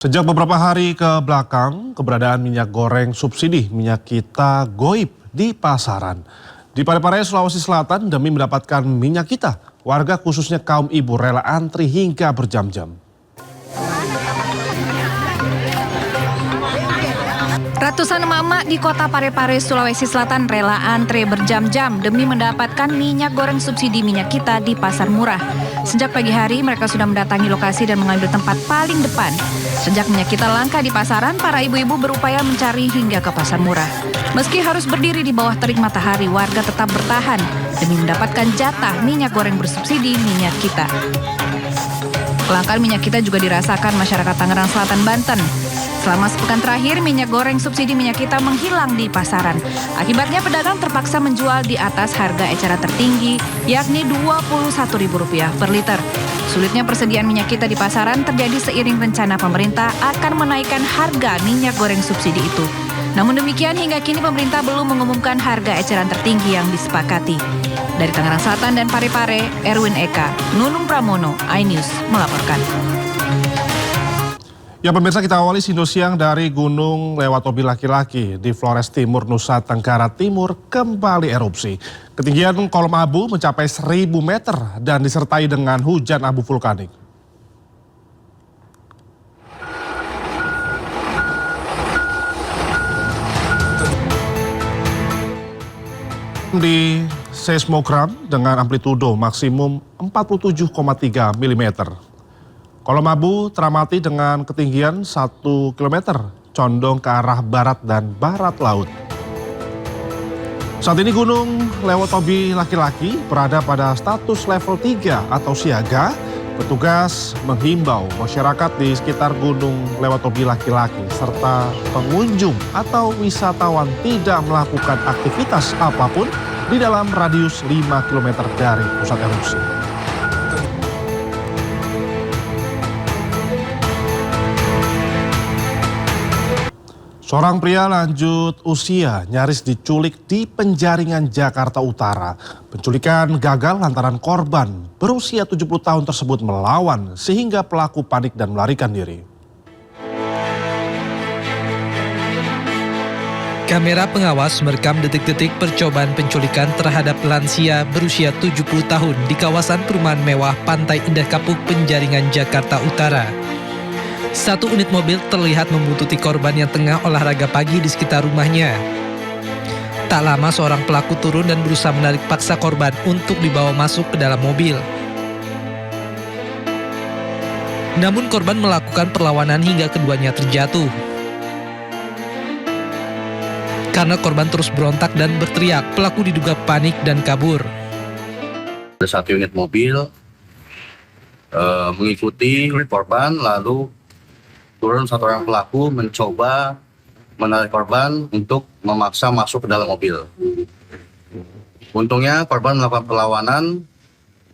Sejak beberapa hari ke belakang, keberadaan minyak goreng subsidi minyak kita goib di pasaran. Di Parepare, Sulawesi Selatan, demi mendapatkan minyak kita, warga khususnya kaum ibu rela antri hingga berjam-jam. Ratusan emak-emak di kota Parepare, Sulawesi Selatan rela antre berjam-jam demi mendapatkan minyak goreng subsidi minyak kita di pasar murah. Sejak pagi hari mereka sudah mendatangi lokasi dan mengambil tempat paling depan. Sejak minyak kita langka di pasaran, para ibu-ibu berupaya mencari hingga ke pasar murah. Meski harus berdiri di bawah terik matahari, warga tetap bertahan demi mendapatkan jatah minyak goreng bersubsidi minyak kita. Kelangkaan minyak kita juga dirasakan masyarakat Tangerang Selatan, Banten. Selama sepekan terakhir, minyak goreng subsidi minyak kita menghilang di pasaran. Akibatnya pedagang terpaksa menjual di atas harga eceran tertinggi, yakni Rp21.000 per liter. Sulitnya persediaan minyak kita di pasaran terjadi seiring rencana pemerintah akan menaikkan harga minyak goreng subsidi itu. Namun demikian, hingga kini pemerintah belum mengumumkan harga eceran tertinggi yang disepakati. Dari Tangerang Selatan dan Parepare, Erwin Eka, Nunung Pramono, iNews melaporkan. Ya pemirsa, kita awali Indosiang dari Gunung Lewatobi Laki-Laki di Flores Timur, Nusa Tenggara Timur kembali erupsi. Ketinggian kolom abu mencapai 1.000 meter dan disertai dengan hujan abu vulkanik. Di seismogram dengan amplitudo maksimum 47,3 mm. Kolom abu teramati dengan ketinggian 1 km, condong ke arah barat dan barat laut. Saat ini Gunung Lewatobi Laki-Laki berada pada status level 3 atau siaga. Petugas menghimbau masyarakat di sekitar Gunung Lewatobi Laki-Laki serta pengunjung atau wisatawan tidak melakukan aktivitas apapun di dalam radius 5 km dari pusat erupsi. Seorang pria lanjut usia nyaris diculik di Penjaringan, Jakarta Utara. Penculikan gagal lantaran korban berusia 70 tahun tersebut melawan sehingga pelaku panik dan melarikan diri. Kamera pengawas merekam detik-detik percobaan penculikan terhadap lansia berusia 70 tahun di kawasan perumahan mewah Pantai Indah Kapuk, Penjaringan, Jakarta Utara. Satu unit mobil terlihat membuntuti korban yang tengah olahraga pagi di sekitar rumahnya. Tak lama seorang pelaku turun dan berusaha menarik paksa korban untuk dibawa masuk ke dalam mobil. Namun korban melakukan perlawanan hingga keduanya terjatuh. Karena korban terus berontak dan berteriak, pelaku diduga panik dan kabur. Ada satu unit mobil mengikuti korban, lalu turun satu orang pelaku mencoba menarik korban untuk memaksa masuk ke dalam mobil. Untungnya korban melakukan perlawanan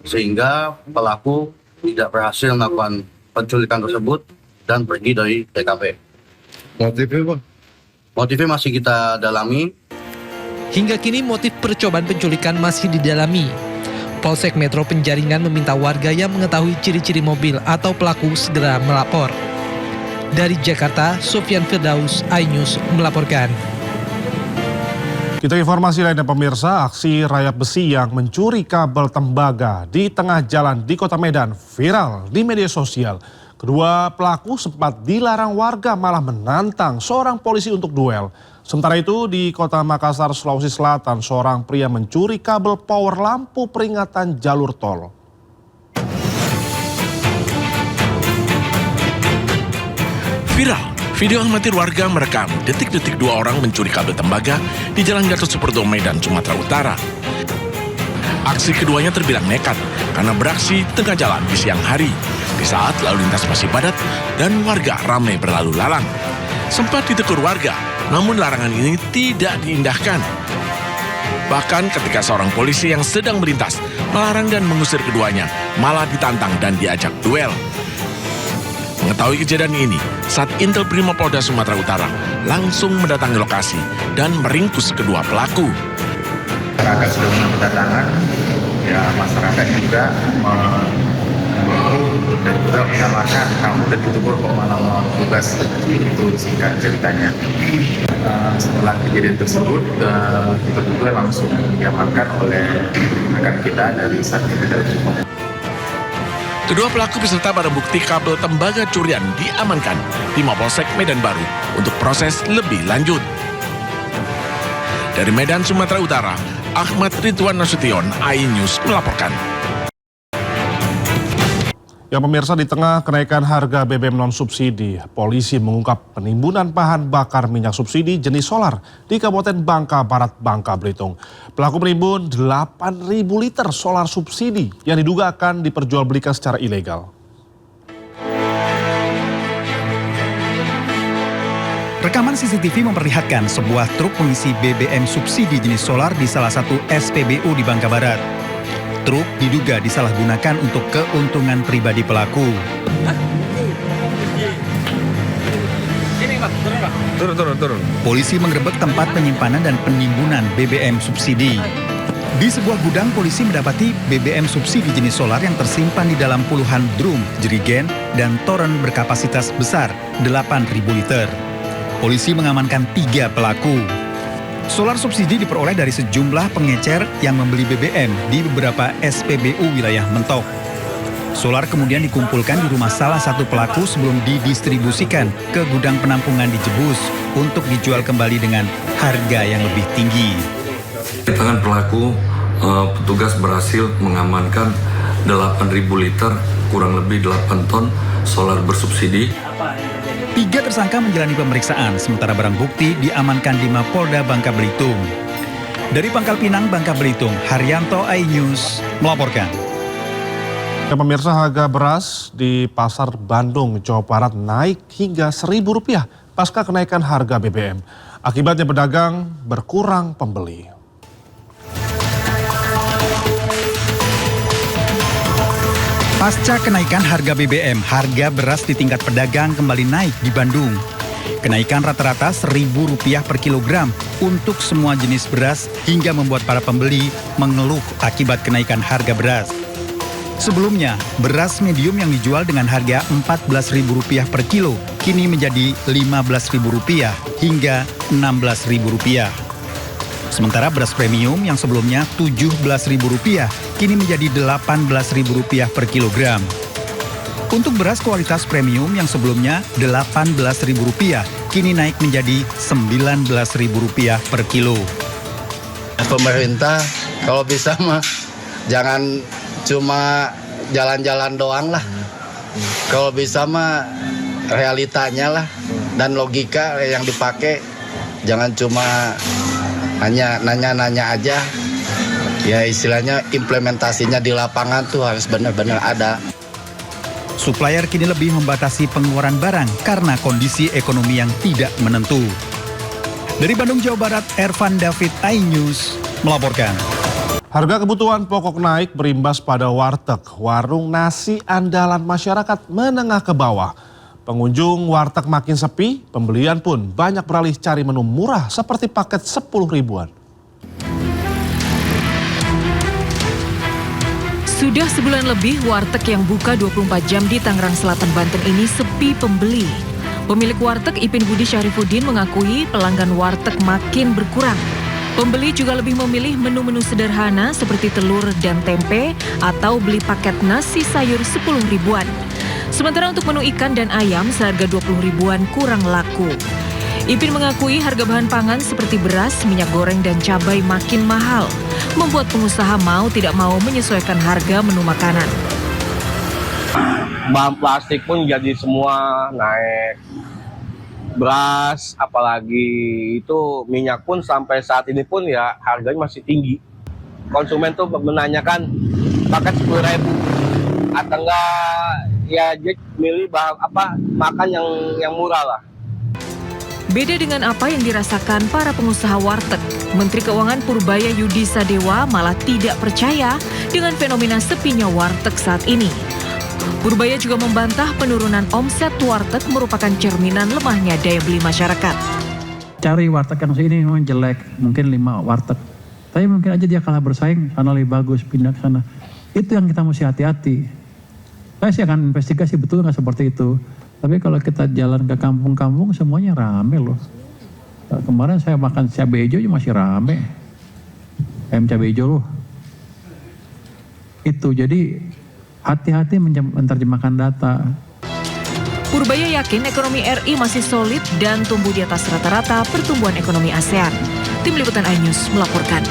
sehingga pelaku tidak berhasil melakukan penculikan tersebut dan pergi dari TKP. Motifnya apa? Motifnya masih kita dalami. Hingga kini motif percobaan penculikan masih didalami. Polsek Metro Penjaringan meminta warga yang mengetahui ciri-ciri mobil atau pelaku segera melapor. Dari Jakarta, Sofyan Firdaus, iNews melaporkan. Kita informasi lainnya pemirsa, aksi rayap besi yang mencuri kabel tembaga di tengah jalan di Kota Medan viral di media sosial. Kedua pelaku sempat dilarang warga malah menantang seorang polisi untuk duel. Sementara itu di Kota Makassar, Sulawesi Selatan, seorang pria mencuri kabel power lampu peringatan jalur tol. Viral, video amatir warga merekam detik-detik dua orang mencuri kabel tembaga di Jalan Gatot Subroto, Medan, Sumatera Utara. Aksi keduanya terbilang nekat karena beraksi di tengah jalan di siang hari, di saat lalu lintas masih padat dan warga ramai berlalu lalang. Sempat ditegur warga, namun larangan ini tidak diindahkan. Bahkan ketika seorang polisi yang sedang melintas melarang dan mengusir keduanya, malah ditantang dan diajak duel. Mengetahui kejadian ini, saat Intel Brimopolda Sumatera Utara langsung mendatangi lokasi dan meringkus kedua pelaku. Masyarakat sudah mendatangan, ya masyarakat juga dan juga menyalahkan kamu dan ditegur kok malah melawan tugas. Itu singkat ceritanya. Setelah kejadian tersebut, kita juga langsung diamankan oleh rekan kita dari Satgas. Kedua pelaku beserta barang bukti kabel tembaga curian diamankan di Mapolsek Medan Baru untuk proses lebih lanjut. Dari Medan, Sumatera Utara, Ahmad Ridwan Nasution, iNews melaporkan. Ya pemirsa, di tengah kenaikan harga BBM non-subsidi, polisi mengungkap penimbunan bahan bakar minyak subsidi jenis solar di Kabupaten Bangka Barat, Bangka Belitung. Pelaku menimbun 8.000 liter solar subsidi yang diduga akan diperjualbelikan secara ilegal. Rekaman CCTV memperlihatkan sebuah truk pengisi BBM subsidi jenis solar di salah satu SPBU di Bangka Barat. Truk diduga disalahgunakan untuk keuntungan pribadi pelaku. Turun. Polisi menggerebek tempat penyimpanan dan penimbunan BBM subsidi. Di sebuah gudang, polisi mendapati BBM subsidi jenis solar yang tersimpan di dalam puluhan drum, jerigen, dan toren berkapasitas besar 8.000 liter. Polisi mengamankan 3 pelaku. Solar subsidi diperoleh dari sejumlah pengecer yang membeli BBM di beberapa SPBU wilayah Mentok. Solar kemudian dikumpulkan di rumah salah satu pelaku sebelum didistribusikan ke gudang penampungan di Jebus untuk dijual kembali dengan harga yang lebih tinggi. Di tangan pelaku, petugas berhasil mengamankan 8.000 liter, kurang lebih 8 ton solar bersubsidi. 3 tersangka menjalani pemeriksaan, sementara barang bukti diamankan di Mapolda Bangka Belitung. Dari Pangkal Pinang, Bangka Belitung, Haryanto, iNews melaporkan. Ya pemirsa, harga beras di Pasar Bandung, Jawa Barat naik hingga Rp1.000 pasca kenaikan harga BBM. Akibatnya pedagang berkurang pembeli. Pasca kenaikan harga BBM, harga beras di tingkat pedagang kembali naik di Bandung. Kenaikan rata-rata Rp1.000 per kilogram untuk semua jenis beras hingga membuat para pembeli mengeluh akibat kenaikan harga beras. Sebelumnya, beras medium yang dijual dengan harga Rp14.000 per kilo kini menjadi Rp15.000 hingga Rp16.000. Sementara beras premium yang sebelumnya Rp17.000 kini menjadi Rp18.000 per kilogram. Untuk beras kualitas premium yang sebelumnya Rp18.000 kini naik menjadi Rp19.000 per kilo. Pemerintah kalau bisa mah jangan cuma jalan-jalan doang lah. Kalau bisa mah realitanya lah dan logika yang dipakai, jangan cuma hanya nanya-nanya aja. Ya istilahnya implementasinya di lapangan tuh harus benar-benar ada. Supplier kini lebih membatasi pengeluaran barang karena kondisi ekonomi yang tidak menentu. Dari Bandung, Jawa Barat, Ervan David, iNews melaporkan. Harga kebutuhan pokok naik berimbas pada warteg, warung nasi andalan masyarakat menengah ke bawah. Pengunjung warteg makin sepi, pembelian pun banyak beralih cari menu murah seperti paket 10 ribuan. Sudah sebulan lebih warteg yang buka 24 jam di Tangerang Selatan, Banten ini sepi pembeli. Pemilik warteg Ipin Budi Syarifuddin mengakui pelanggan warteg makin berkurang. Pembeli juga lebih memilih menu-menu sederhana seperti telur dan tempe atau beli paket nasi sayur 10 ribuan. Sementara untuk menu ikan dan ayam seharga 20 ribuan kurang laku. Ipin mengakui harga bahan pangan seperti beras, minyak goreng, dan cabai makin mahal, membuat pengusaha mau tidak mau menyesuaikan harga menu makanan. Bahan plastik pun jadi semua naik. Beras, apalagi itu minyak pun sampai saat ini pun ya harganya masih tinggi. Konsumen tuh menanyakan paket 10.000 atau enggak ya jadi milih makan yang murah lah. Beda dengan apa yang dirasakan para pengusaha warteg, Menteri Keuangan Purbaya Yudi Sadewa malah tidak percaya dengan fenomena sepinya warteg saat ini. Purbaya juga membantah penurunan omset warteg merupakan cerminan lemahnya daya beli masyarakat. Cari warteg yang ini memang jelek, mungkin 5 warteg. Tapi mungkin aja dia kalah bersaing, sana lebih bagus, pindah ke sana. Itu yang kita mesti hati-hati. Saya sih akan investigasi betul nggak seperti itu. Tapi kalau kita jalan ke kampung-kampung semuanya rame loh. Kemarin saya makan cabai hijau masih rame. Ayam cabai hijau loh. Itu jadi hati-hati menerjemahkan data. Purbaya yakin ekonomi RI masih solid dan tumbuh di atas rata-rata pertumbuhan ekonomi ASEAN. Tim Liputan iNews melaporkan.